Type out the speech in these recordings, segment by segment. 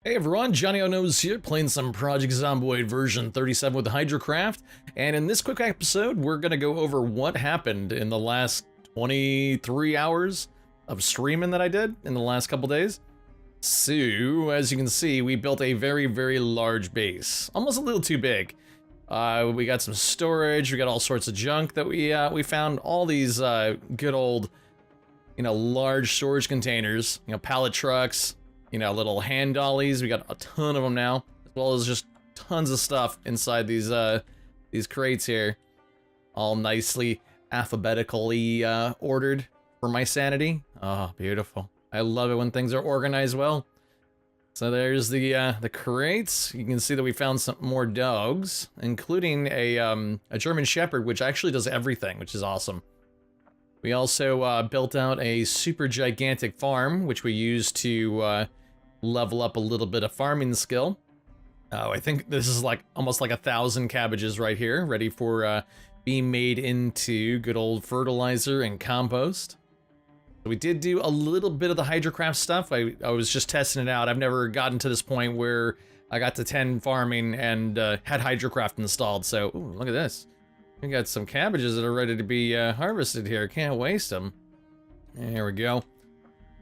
Hey everyone, Johnnyonoes here, playing some Project Zomboid version 37 with Hydrocraft, and in this quick episode, we're gonna go over what happened in the last 23 hours of streaming that I did in the last couple days. So, as you can see, we built a very, very large base, almost a little too big. We got some storage, we got all sorts of junk that we found, all these good old, large storage containers, pallet trucks, little hand dollies. We got a ton of them now, as well as just tons of stuff inside these crates here, all nicely alphabetically ordered for my sanity. Oh, beautiful. I love it when things are organized well. So there's the crates. You can see that we found some more dogs, including a German Shepherd, which actually does everything, which is awesome. We also built out a super gigantic farm, which we used to level up a little bit of farming skill. I think this is almost like 1,000 cabbages right here, ready for being made into good old fertilizer and compost. We did do a little bit of the Hydrocraft stuff. I was just testing it out. I've never gotten to this point where I got to 10 farming and had Hydrocraft installed. So, ooh, look at this. We got some cabbages that are ready to be harvested here. Can't waste them. There we go.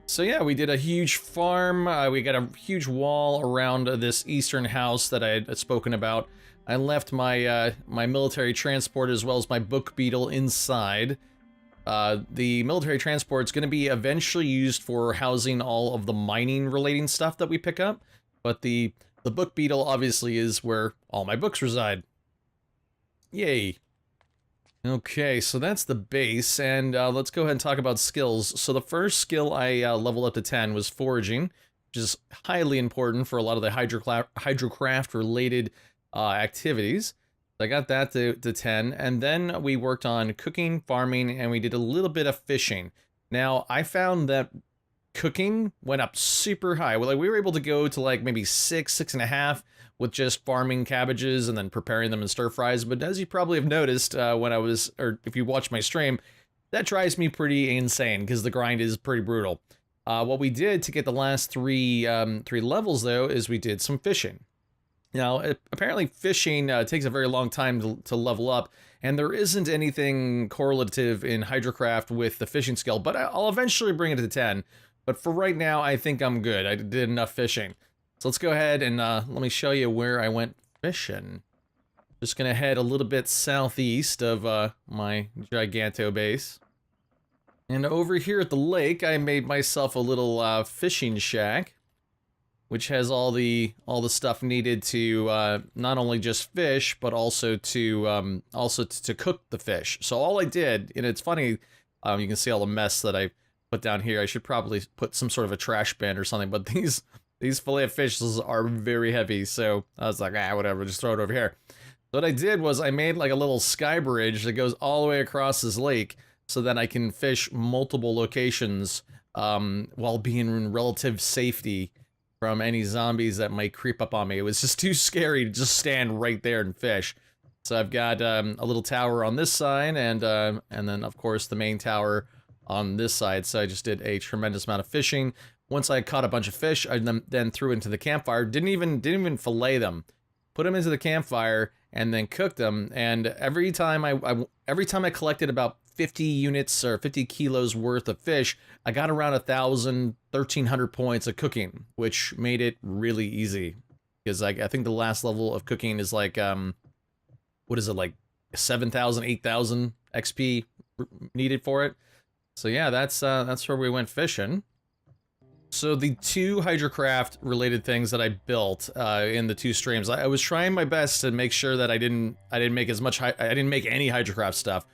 So yeah, we did a huge farm. We got a huge wall around this eastern house that I had spoken about. I left my my military transport as well as my book beetle inside. The military transport is going to be eventually used for housing all of the mining relating stuff that we pick up, but the book beetle obviously is where all my books reside. Yay. Okay, so that's the base, and let's go ahead and talk about skills. So the first skill I leveled up to 10 was Foraging, which is highly important for a lot of the Hydrocraft related activities. I got that to 10, and then we worked on cooking, farming, and we did a little bit of fishing. Now, I found that cooking went up super high. Well, we were able to go to maybe 6.5 with just farming cabbages and then preparing them in stir fries. But as you probably have noticed or if you watch my stream, that drives me pretty insane because the grind is pretty brutal. What we did to get the last three levels though is we did some fishing. Now, apparently fishing takes a very long time to level up, and there isn't anything correlative in Hydrocraft with the fishing skill, but I'll eventually bring it to 10. But for right now, I think I'm good. I did enough fishing. So let's go ahead and let me show you where I went fishing. Just gonna head a little bit southeast of my Giganto base. And over here at the lake, I made myself a little fishing shack, which has all the stuff needed to not only just fish, but also to cook the fish. So all I did, and it's funny, you can see all the mess that I put down here. I should probably put some sort of a trash bin or something, but these fillet of fish are very heavy, so I was like, whatever, just throw it over here. So what I did was I made like a little sky bridge that goes all the way across this lake so that I can fish multiple locations while being in relative safety from any zombies that might creep up on me. It was just too scary to just stand right there and fish. So I've got a little tower on this side and then of course the main tower on this side. So I just did a tremendous amount of fishing. Once I caught a bunch of fish, I then threw into the campfire. Didn't even fillet them. Put them into the campfire and then cooked them. And every time I collected about 50 units or 50 kilos worth of fish, I got around 1,000, 1,300 points of cooking, which made it really easy. Because I think the last level of cooking is like, what is it, like 7,000, 8,000 XP needed for it. So yeah, that's where we went fishing. So the two Hydrocraft related things that I built in the two streams, I was trying my best to make sure that I didn't make any Hydrocraft stuff,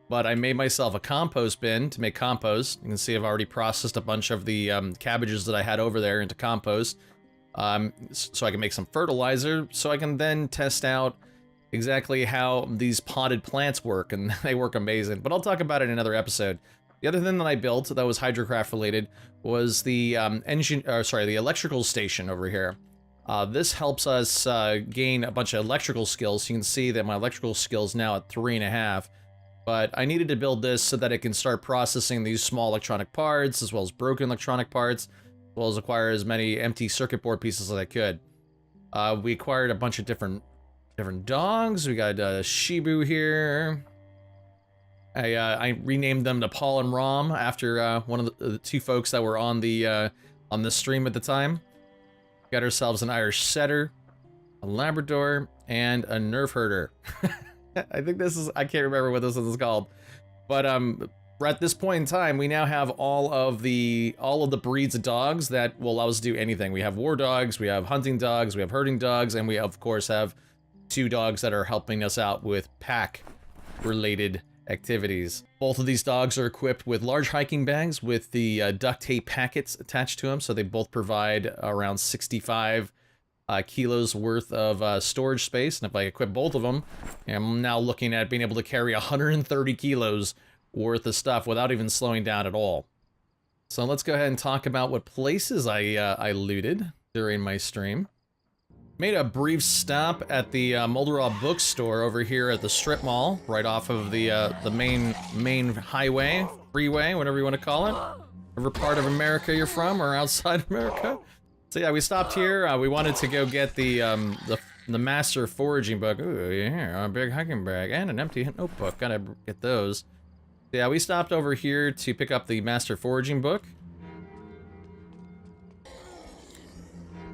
but I made myself a compost bin to make compost. You can see I've already processed a bunch of the cabbages that I had over there into compost, so I can make some fertilizer, so I can then test out exactly how these potted plants work, and they work amazing. But I'll talk about it in another episode. The other thing that I built that was Hydrocraft related was the the electrical station over here. This helps us gain a bunch of electrical skills. You can see that my electrical skill is now at 3.5. But I needed to build this so that it can start processing these small electronic parts as well as broken electronic parts. well as acquire as many empty circuit board pieces as I could. We acquired a bunch of different dogs. We got Shibu here. I renamed them to Paul and Rom after one of the two folks that were on the stream at the time. Got ourselves an Irish setter, a Labrador, and a nerf herder. I think this is, I can't remember what this is called, but at this point in time, we now have all of the breeds of dogs that will allow us to do anything. We have war dogs, we have hunting dogs, we have herding dogs, and we of course have 2 dogs that are helping us out with pack-related activities. Both of these dogs are equipped with large hiking bags with the duct tape packets attached to them, so they both provide around 65 kilos worth of storage space. And if I equip both of them, I'm now looking at being able to carry 130 kilos worth of stuff without even slowing down at all. So let's go ahead and talk about what places I looted during my stream. Made a brief stop at the Moldoraw bookstore over here at the strip mall, right off of the main highway, freeway, whatever you want to call it. Whatever part of America you're from, or outside America. So yeah, we stopped here. We wanted to go get the Master Foraging book. Ooh, yeah, a big hiking bag and an empty notebook. Gotta get those. Yeah, we stopped over here to pick up the Master Foraging book.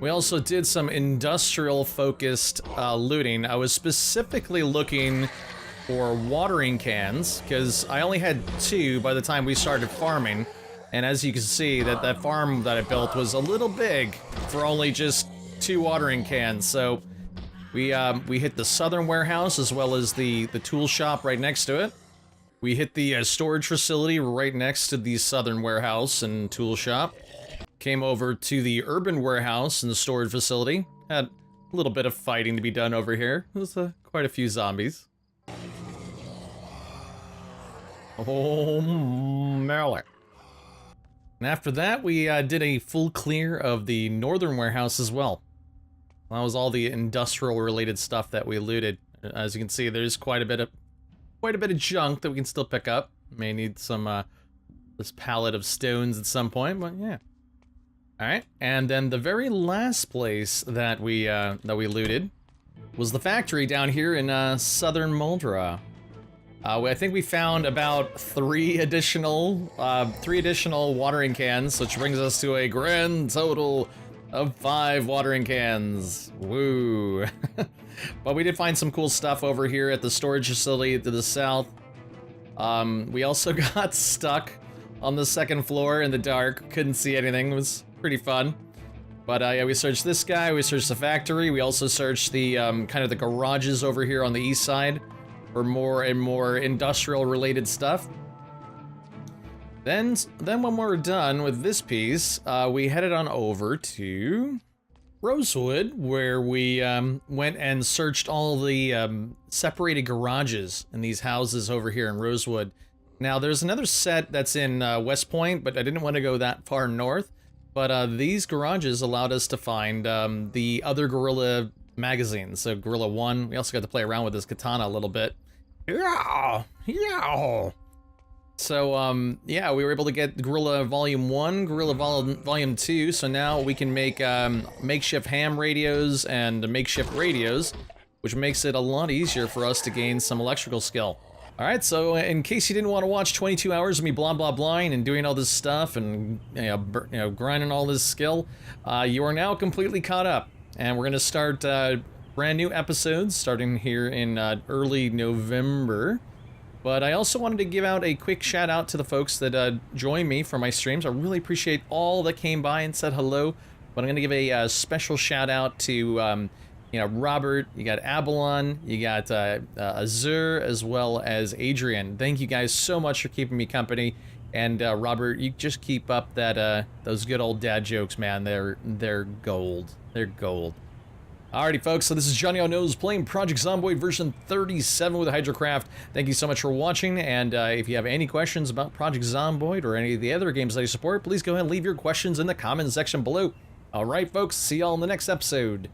We also did some industrial-focused looting. I was specifically looking for watering cans, because I only had 2 by the time we started farming. And as you can see, that farm that I built was a little big for only just 2 watering cans. So we hit the southern warehouse as well as the tool shop right next to it. We hit the storage facility right next to the southern warehouse and tool shop. Came over to the urban warehouse and the storage facility. Had a little bit of fighting to be done over here. There's quite a few zombies. Oh, Merle. And after that, we did a full clear of the northern warehouse as well. That was all the industrial-related stuff that we looted. As you can see, there's quite a bit of junk that we can still pick up. May need some this pallet of stones at some point, but yeah. All right, and then the very last place that we looted was the factory down here in southern Moldra. I think we found about 3 additional watering cans, which brings us to a grand total of 5 watering cans. Woo! But we did find some cool stuff over here at the storage facility to the south. We also got stuck on the 2nd floor in the dark. Couldn't see anything. It was pretty fun. But yeah, we searched this guy. We searched the factory. We also searched the kind of the garages over here on the east side for more and more industrial-related stuff. Then when we're done with this piece, we headed on over to Rosewood, where we went and searched all the separated garages in these houses over here in Rosewood. Now, there's another set that's in West Point, but I didn't want to go that far north. But these garages allowed us to find the other Gorilla magazines. So Gorilla 1, we also got to play around with this katana a little bit. Yeah, yeah. So, yeah, we were able to get Gorilla Volume 1, Gorilla Volume 2, so now we can make makeshift ham radios and makeshift radios, which makes it a lot easier for us to gain some electrical skill. Alright, so in case you didn't want to watch 22 hours of me blah blah blahing and doing all this stuff and grinding all this skill, you are now completely caught up. And we're going to start brand new episodes starting here in early November. But I also wanted to give out a quick shout out to the folks that join me for my streams. I really appreciate all that came by and said hello. But I'm going to give a special shout out to Robert, you got Abalon, you got Azur, as well as Adrian. Thank you guys so much for keeping me company. And Robert, you just keep up that those good old dad jokes, man. They're gold. They're gold. Alrighty, folks, so this is Johnnyonoes playing Project Zomboid version 37 with Hydrocraft. Thank you so much for watching, and if you have any questions about Project Zomboid or any of the other games that I support, please go ahead and leave your questions in the comments section below. Alright, folks, see y'all in the next episode.